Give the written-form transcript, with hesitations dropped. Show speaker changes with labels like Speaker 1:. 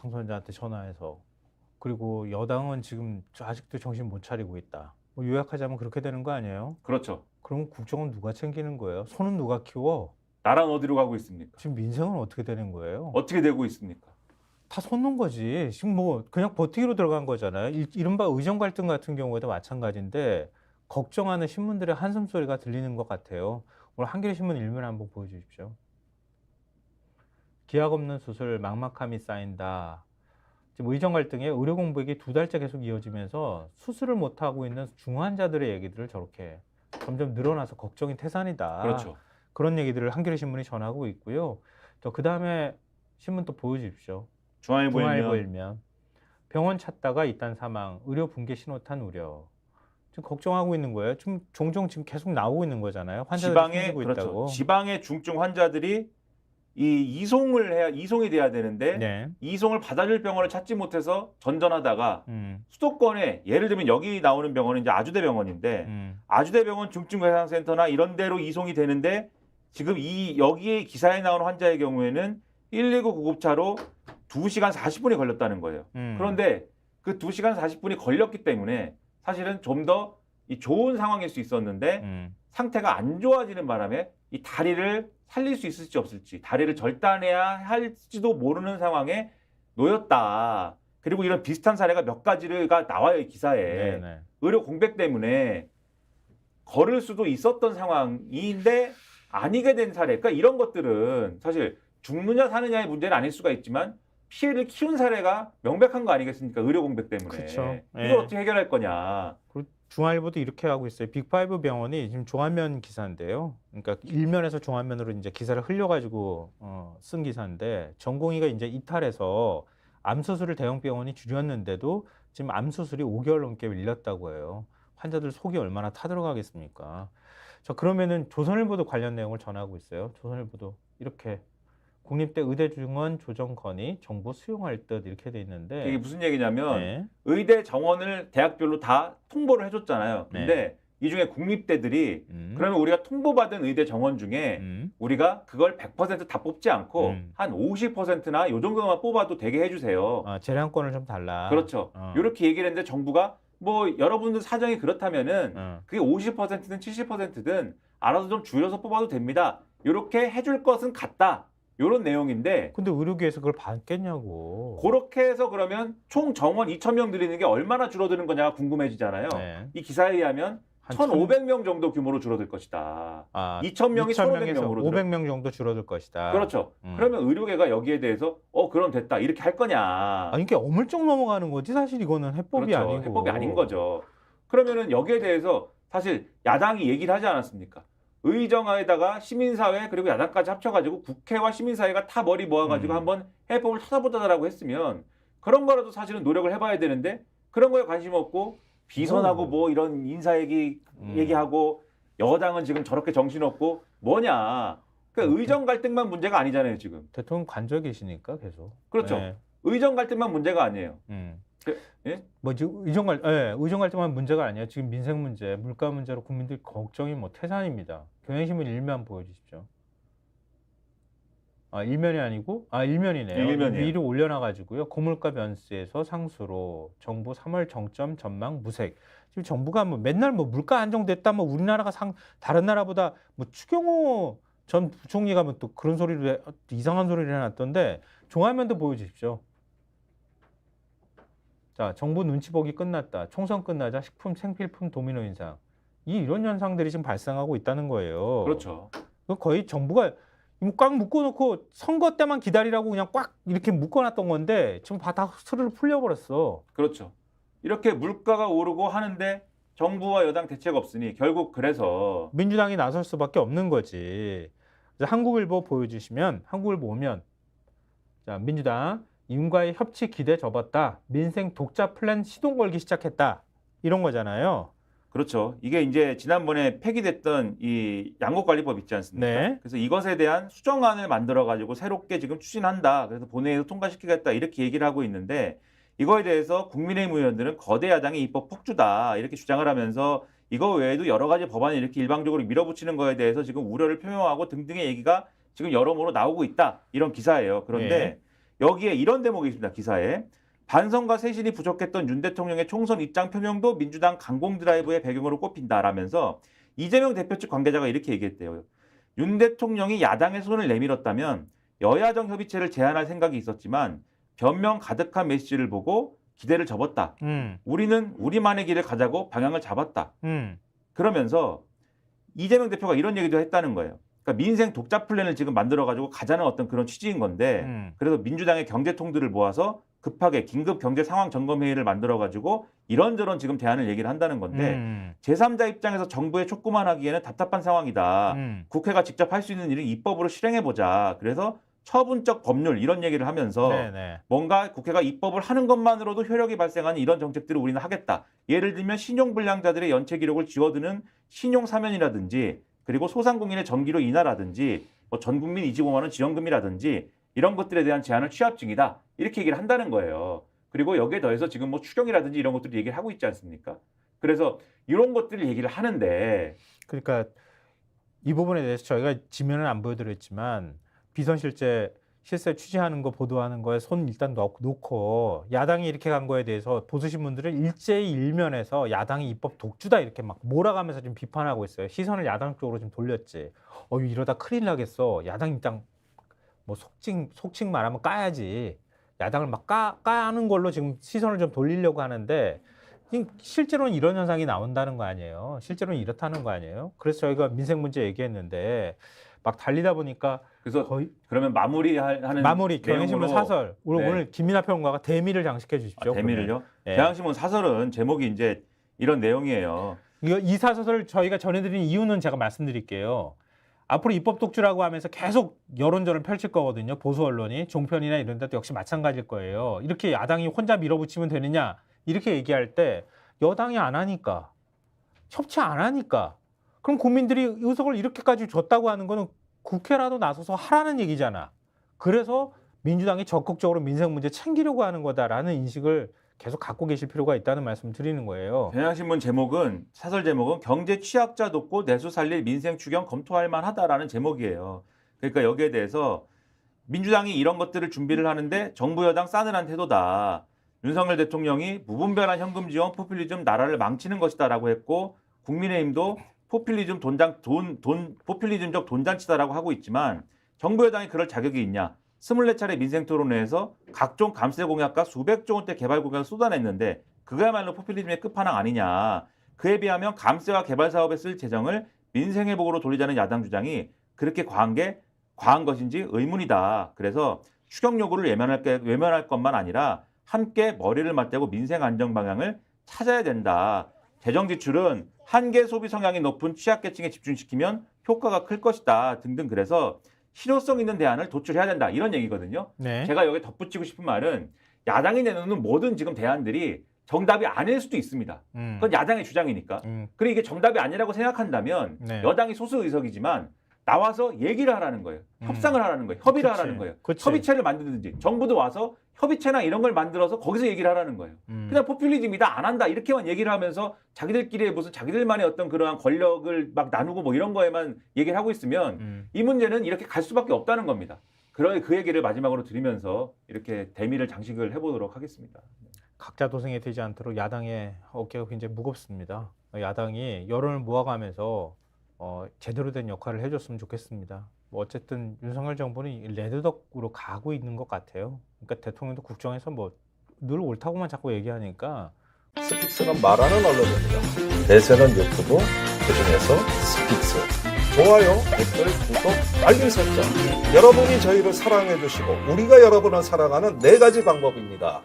Speaker 1: 당선자한테 전화해서. 그리고 여당은 지금 아직도 정신 못 차리고 있다. 뭐 요약하자면 그렇게 되는 거 아니에요?
Speaker 2: 그렇죠.
Speaker 1: 그럼 국정은 누가 챙기는 거예요? 손은 누가 키워?
Speaker 2: 나라는 어디로 가고 있습니까?
Speaker 1: 지금 민생은 어떻게 되는 거예요?
Speaker 2: 어떻게 되고 있습니까?
Speaker 1: 다 솟는 거지. 지금 뭐 그냥 버티기로 들어간 거잖아요. 이른바 의정 갈등 같은 경우에도 마찬가지인데 걱정하는 신문들의 한숨 소리가 들리는 것 같아요. 오늘 한겨레 신문 일면 한번 보여주십시오. 기약 없는 수술 막막함이 쌓인다. 지금 의정 갈등에 의료 공백이 2달째 계속 이어지면서 수술을 못 하고 있는 중환자들의 얘기들을 저렇게 점점 늘어나서 걱정이 태산이다.
Speaker 2: 그렇죠.
Speaker 1: 그런 얘기들을 한겨레 신문이 전하고 있고요. 그 다음에 신문 또 보여주십시오.
Speaker 2: 중앙일보
Speaker 1: 중앙일보
Speaker 2: 일면
Speaker 1: 일면. 병원 찾다가 잇단 사망, 의료 붕괴 신호탄 우려. 지금 걱정하고 있는 거예요. 지금 종종 지금 계속 나오고 있는 거잖아요. 환자들이
Speaker 2: 지방에
Speaker 1: 생기고
Speaker 2: 그렇죠.
Speaker 1: 있다고.
Speaker 2: 지방의 중증 환자들이 이송이 돼야 되는데
Speaker 1: 네.
Speaker 2: 이송을 받아줄 병원을 찾지 못해서 전전하다가 수도권에 예를 들면 여기 나오는 병원은 이제 아주대병원인데 아주대병원 중증외상센터나 이런 데로 이송이 되는데 지금 여기에 기사에 나오는 환자의 경우에는 119 구급차로 2시간 40분이 걸렸다는 거예요. 그런데 그 2시간 40분이 걸렸기 때문에 사실은 좀 더 좋은 상황일 수 있었는데 상태가 안 좋아지는 바람에 이 다리를 살릴 수 있을지 없을지, 다리를 절단해야 할지도 모르는 상황에 놓였다. 그리고 이런 비슷한 사례가 몇 가지가 나와요, 이 기사에.
Speaker 1: 네네.
Speaker 2: 의료 공백 때문에 걸을 수도 있었던 상황인데 아니게 된 사례. 그러니까 이런 것들은 사실 죽느냐 사느냐의 문제는 아닐 수가 있지만 피해를 키운 사례가 명백한 거 아니겠습니까? 의료 공백 때문에.
Speaker 1: 그쵸.
Speaker 2: 이걸
Speaker 1: 예.
Speaker 2: 어떻게 해결할 거냐.
Speaker 1: 그리고 중앙일보도 이렇게 하고 있어요. 빅5 병원이 지금 종합면 기사인데요. 그러니까 일면에서 종합면으로 이제 기사를 흘려가지고 쓴 기사인데 전공의가 이제 이탈해서 암 수술을 대형 병원이 줄였는데도 지금 암 수술이 5개월 넘게 밀렸다고 해요. 환자들 속이 얼마나 타들어가겠습니까? 자, 그러면은 조선일보도 관련 내용을 전하고 있어요. 조선일보도 이렇게 국립대 의대 증원 조정 건의 정부 수용할 듯 이렇게 돼 있는데
Speaker 2: 이게 무슨 얘기냐면
Speaker 1: 네.
Speaker 2: 의대 정원을 대학별로 다 통보를 해줬잖아요. 근데 이 중에 국립대들이 그러면 우리가 통보받은 의대 정원 중에 우리가 그걸 100% 다 뽑지 않고 한 50%나 요 정도만 뽑아도 되게 해주세요.
Speaker 1: 재량권을 좀 달라.
Speaker 2: 그렇죠. 이렇게 얘기를 했는데 정부가 뭐 여러분들 사정이 그렇다면은 그게 50%든 70%든 알아서 좀 줄여서 뽑아도 됩니다. 이렇게 해줄 것은 같다. 이런 내용인데
Speaker 1: 근데 의료계에서 그걸 받겠냐고.
Speaker 2: 그렇게 해서 그러면 총 정원 2,000명 늘리는 게 얼마나 줄어드는 거냐가 궁금해지잖아요.
Speaker 1: 네.
Speaker 2: 이 기사에 의하면 1,500명 정도 규모로 줄어들 것이다. 2,000명이 1,500명으로
Speaker 1: 500명 정도 줄어들 것이다.
Speaker 2: 그렇죠. 그러면 의료계가 여기에 대해서 그럼 됐다 이렇게 할 거냐.
Speaker 1: 이게 어물쩍 넘어가는 거지 사실 이거는 해법이
Speaker 2: 그렇죠.
Speaker 1: 아니고.
Speaker 2: 해법이 아닌 거죠. 그러면은 여기에 대해서 사실 야당이 얘기를 하지 않았습니까? 의정에다가 시민사회 그리고 야당까지 합쳐가지고 국회와 시민사회가 다 머리 모아가지고 한번 해법을 찾아보자라고 했으면 그런 거라도 사실은 노력을 해봐야 되는데 그런 거에 관심 없고 비선하고 뭐 이런 인사 얘기하고 여당은 지금 저렇게 정신없고 뭐냐. 그러니까 의정 갈등만 문제가 아니잖아요 지금.
Speaker 1: 대통령 관저 계시니까 계속.
Speaker 2: 그렇죠.
Speaker 1: 네.
Speaker 2: 의정 갈등만 문제가 아니에요.
Speaker 1: 예? 뭐 지금 의정 갈등만 문제가 아니에요. 지금 민생 문제, 물가 문제로 국민들 걱정이 뭐 태산입니다. 경향신문 일면 보여주십시오. 일면이 아니고 일면이네요.
Speaker 2: 일면이에요.
Speaker 1: 위로 올려놔가지고요. 고물가 변수에서 상수로 정부 3월 정점 전망 무색. 지금 정부가 뭐 맨날 뭐 물가 안정됐다, 뭐 우리나라가 다른 나라보다 뭐 추경호 전 부총리가 뭐 또 그런 소리를 이상한 소리를 해놨던데 종합면도 보여주십시오. 자, 정부 눈치 보기 끝났다. 총선 끝나자 식품 생필품 도미노 인상. 이런 현상들이 지금 발생하고 있다는 거예요.
Speaker 2: 그렇죠.
Speaker 1: 거의 정부가 꽉 묶어놓고 선거 때만 기다리라고 그냥 꽉 이렇게 묶어놨던 건데 지금 다 스르르 풀려버렸어.
Speaker 2: 그렇죠. 이렇게 물가가 오르고 하는데 정부와 여당 대책 없으니 결국 그래서
Speaker 1: 민주당이 나설 수밖에 없는 거지. 그래서 한국일보 보여주시면 한국일보 오면 자, 민주당 윤과의 협치 기대 접었다. 민생 독자 플랜 시동 걸기 시작했다. 이런 거잖아요.
Speaker 2: 그렇죠. 이게 이제 지난번에 폐기됐던 이 양곡관리법 있지 않습니까?
Speaker 1: 네.
Speaker 2: 그래서 이것에 대한 수정안을 만들어가지고 새롭게 지금 추진한다. 그래서 본회의에서 통과시키겠다. 이렇게 얘기를 하고 있는데 이거에 대해서 국민의힘 의원들은 거대 야당의 입법 폭주다. 이렇게 주장을 하면서 이거 외에도 여러 가지 법안을 이렇게 일방적으로 밀어붙이는 거에 대해서 지금 우려를 표명하고 등등의 얘기가 지금 여러모로 나오고 있다. 이런 기사예요. 그런데 여기에 이런 대목이 있습니다. 기사에. 반성과 쇄신이 부족했던 윤 대통령의 총선 입장 표명도 민주당 강공 드라이브의 배경으로 꼽힌다라면서 이재명 대표 측 관계자가 이렇게 얘기했대요. 윤 대통령이 야당의 손을 내밀었다면 여야정 협의체를 제안할 생각이 있었지만 변명 가득한 메시지를 보고 기대를 접었다. 우리는 우리만의 길을 가자고 방향을 잡았다. 그러면서 이재명 대표가 이런 얘기도 했다는 거예요. 그러니까 민생 독자 플랜을 지금 만들어가지고 가자는 어떤 그런 취지인 건데 그래서 민주당의 경제통들을 모아서 급하게 긴급 경제 상황 점검 회의를 만들어가지고 이런저런 지금 대안을 얘기를 한다는 건데 제3자 입장에서 정부의 촉구만 하기에는 답답한 상황이다. 국회가 직접 할 수 있는 일을 입법으로 실행해보자. 그래서 처분적 법률 이런 얘기를 하면서 뭔가 국회가 입법을 하는 것만으로도 효력이 발생하는 이런 정책들을 우리는 하겠다. 예를 들면 신용불량자들의 연체 기록을 지워두는 신용사면이라든지 그리고 소상공인의 전기료 인하라든지 뭐 전국민 25만 원 지원금이라든지 이런 것들에 대한 제안을 취합 중이다. 이렇게 얘기를 한다는 거예요. 그리고 여기에 더해서 지금 뭐 추경이라든지 이런 것들을 얘기를 하고 있지 않습니까? 그래서 이런 것들을 얘기를 하는데
Speaker 1: 그러니까 이 부분에 대해서 저희가 지면은 안 보여드렸지만 비선실세 실세 취재하는 거 보도하는 거에 손 일단 놓고 야당이 이렇게 간 거에 대해서 보수신문들은 일제히 일면에서 야당이 입법 독주다 이렇게 막 몰아가면서 좀 비판하고 있어요. 시선을 야당 쪽으로 좀 돌렸지. 이러다 큰일 나겠어. 야당 입장 뭐 속칭 말하면 까야지. 야당을 막 까는 걸로 지금 시선을 좀 돌리려고 하는데 실제로는 이런 현상이 나온다는 거 아니에요. 실제로는 이렇다는 거 아니에요. 그래서 저희가 민생 문제 얘기했는데 막 달리다 보니까
Speaker 2: 그래서
Speaker 1: 거의
Speaker 2: 그러면 마무리
Speaker 1: 경향신문 사설 오늘 김민하 평론가가 대미를 장식해 주십시오.
Speaker 2: 대미를요? 경향신문 사설은 제목이 이제 이런 내용이에요.
Speaker 1: 이 사설을 저희가 전해드린 이유는 제가 말씀드릴게요. 앞으로 입법 독주라고 하면서 계속 여론전을 펼칠 거거든요. 보수 언론이 종편이나 이런 데도 역시 마찬가지일 거예요. 이렇게 야당이 혼자 밀어붙이면 되느냐 이렇게 얘기할 때 여당이 안 하니까 협치 안 하니까 그럼 국민들이 의석을 이렇게까지 줬다고 하는 거는 국회라도 나서서 하라는 얘기잖아. 그래서 민주당이 적극적으로 민생 문제 챙기려고 하는 거다라는 인식을 계속 갖고 계실 필요가 있다는 말씀을 드리는 거예요.
Speaker 2: 경향신문 제목은 사설 제목은 경제 취약자 돕고 내수 살릴 민생 추경 검토할 만하다라는 제목이에요. 그러니까 여기에 대해서 민주당이 이런 것들을 준비를 하는데 정부 여당 싸늘한 태도다. 윤석열 대통령이 무분별한 현금 지원 포퓰리즘 나라를 망치는 것이다라고 했고 국민의힘도 포퓰리즘적 돈잔치다라고 하고 있지만 정부 여당이 그럴 자격이 있냐? 24차례 민생토론회에서 각종 감세 공약과 수백조 원대 개발 공약을 쏟아냈는데 그거야말로 포퓰리즘의 끝판왕 아니냐. 그에 비하면 감세와 개발 사업에 쓸 재정을 민생회복으로 돌리자는 야당 주장이 그렇게 과한 것인지 의문이다. 그래서 추경 요구를 외면할 것만 아니라 함께 머리를 맞대고 민생 안정 방향을 찾아야 된다. 재정 지출은 한계 소비 성향이 높은 취약계층에 집중시키면 효과가 클 것이다 등등. 그래서 실효성 있는 대안을 도출해야 된다 이런 얘기거든요. 제가 여기 덧붙이고 싶은 말은 야당이 내놓는 모든 지금 대안들이 정답이 아닐 수도 있습니다. 그건 야당의 주장이니까. 그리고 이게 정답이 아니라고 생각한다면 여당이 소수 의석이지만 나와서 얘기를 하라는 거예요. 협상을 하라는 거예요. 협의를 하라는 거예요. 협의체를 만들든지 정부도 와서 협의체나 이런 걸 만들어서 거기서 얘기를 하라는 거예요. 그냥 포퓰리즘이다 안 한다 이렇게만 얘기를 하면서 자기들끼리 무슨 자기들만의 어떤 그러한 권력을 막 나누고 뭐 이런 거에만 얘기를 하고 있으면 이 문제는 이렇게 갈 수밖에 없다는 겁니다. 그 얘기를 마지막으로 드리면서 이렇게 대미를 장식을 해보도록 하겠습니다.
Speaker 1: 각자 도생이 되지 않도록 야당의 어깨가 굉장히 무겁습니다. 야당이 여론을 모아가면서 제대로 된 역할을 해줬으면 좋겠습니다. 뭐 어쨌든 윤석열 정부는 레드덕으로 가고 있는 것 같아요. 그러니까 대통령도 국정에서 뭐 늘 옳다고만 자꾸 얘기하니까.
Speaker 3: 스픽스는 말하는 언론입니다. 대세는 유튜브, 그중에서 스픽스. 좋아요, 댓글, 구독, 알림 설정. 여러분이 저희를 사랑해 주시고 우리가 여러분을 사랑하는 4가지 방법입니다.